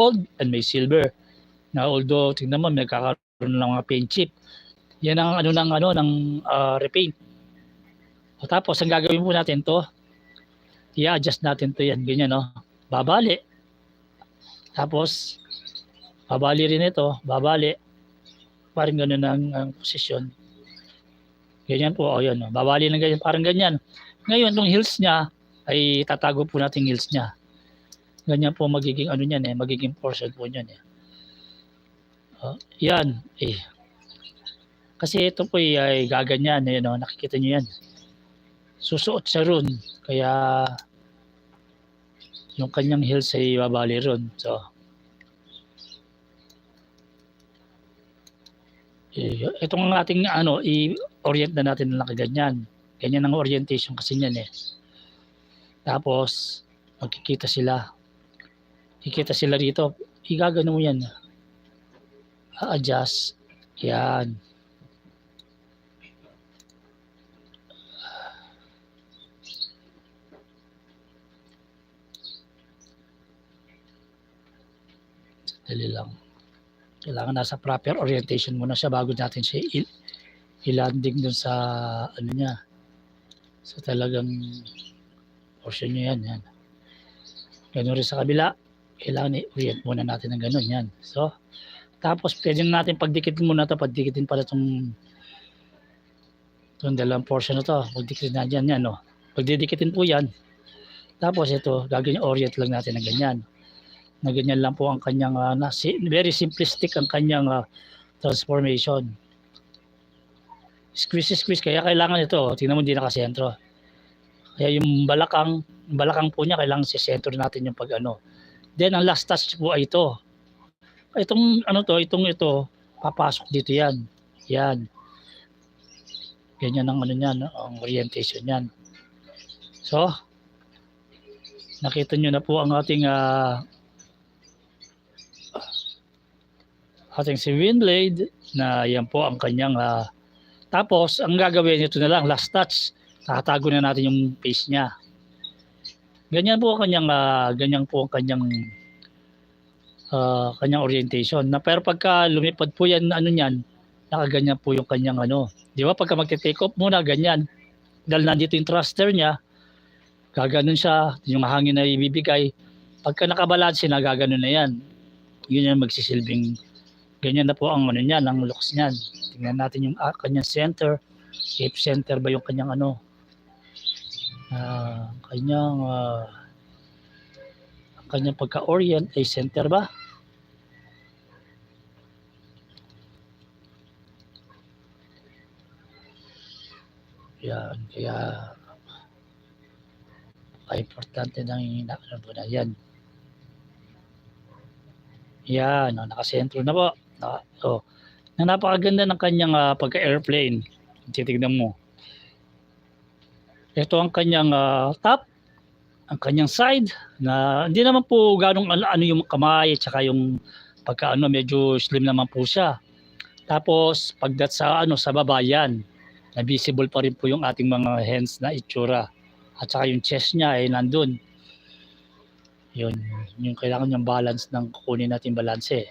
gold and may silver. Na although tingnan mo nagkakaroon ng mga paint chip. Yan ang ng repaint. O tapos ang gagawin po natin to, i-adjust natin to yan, ganyan no. Babali. Tapos babali rin ito, babali. Parang ganoon ang posisyon. Ganyan po, o yun. Babali ng ganyan, parang ganyan. Ngayon, itong heels niya, ay tatago po natin heels niya. Ganyan po magiging niyan magiging portion po niyan yan kasi ito po ay gaganyan nakikita niyo yan. Susuot siya ron, kaya yung kanyang heels ay babali ron. So itong ating i-orient na natin na ganyan. Ganyan ang orientation kasi niyan Tapos magkikita sila. Kikita sila rito. Igagano mo yan. A-adjust. Yan. Dali lang. Kailangan nasa proper orientation muna siya bago natin siya i-landing dun sa niya. So talagang portion niya yan. Ganun rin sa kabila. Kailangan i-orient muna natin ng ganun yan. So tapos pwede natin pagdikitin muna ito. Pagdikitin pala itong dalawang portion na ito. Pagdikitin na dyan yan. Pagdidikitin po yan. Tapos ito, gagawin orient lang natin ng ganyan. Na ganyan lang po ang kanyang, very simplistic ang kanyang transformation. Squeeze. Kaya kailangan ito. Tingnan mo hindi nakasentro. Kaya yung balakang po niya, kailangan sisentro natin yung Then ang last touch po ay ito. Itong ito, papasok dito yan. Yan. Ganyan ang niyan, ang orientation niyan. So, nakita nyo na po ang ating si Windblade na yan po ang kanyang tapos ang gagawin nito na lang last touch, tatago na natin yung face niya. Ganyan po ang kanyang kanyang orientation. Na pero pagka lumipad po yan niyan, nakaganyan po yung kanyang Di ba pagka magte-take off muna ganyan. Dahil nandito yung thruster niya, gaganon siya, yung hangin na ibibigay. Pagka nakabalanse na gaganon na yan. Yun yung magsisilbing ganyan na po ang niyan, ang looks niyan. Tingnan natin yung kanyang center. If center ba yung kanyang kanyang pagka-orient ay center ba? Yan, kaya importante ng po na yan. Yan, nakasentro na po. Napakaganda ng kanyang pagka-airplane. Titignan mo. Ito ang kanyang top, ang kanyang side na hindi naman po ganong yung kamay at saka yung pagka medyo slim naman po siya. Tapos pagdat sa sa baba yan, na visible pa rin po yung ating mga hands na itsura. At saka yung chest niya ay nandun. Yun, yung kailangan yung balance ng kukunin natin balanse.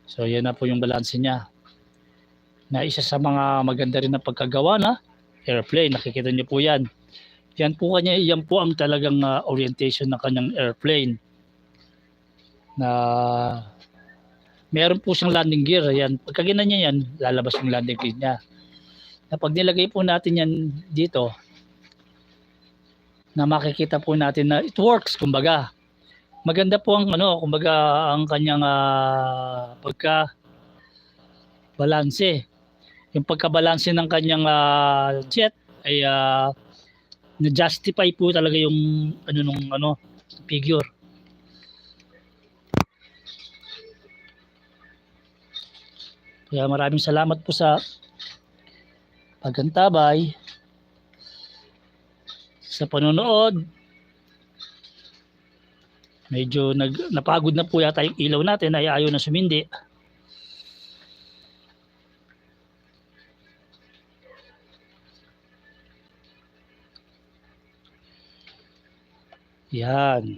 So yan na po yung balanse niya. Na isa sa mga maganda rin na pagkagawa na airplane, nakikita niyo po yan. Yan po ang talagang orientation ng kanyang airplane. Na meron po siyang landing gear. Yan, pagka ginanya yan, lalabas yung landing gear niya. Na pag nilagay po natin yan dito, na makikita po natin na it works, kumbaga. Maganda po ang kumbaga ang kanyang pagka balanse. Yung pagka-balanse ng kanyang jet ay na-justify po talaga yung figure. Kaya maraming salamat po sa pagkantabay, sa panonood. Medyo napagod na po yata yung ilaw natin, ay ayaw na sumindi. Yan.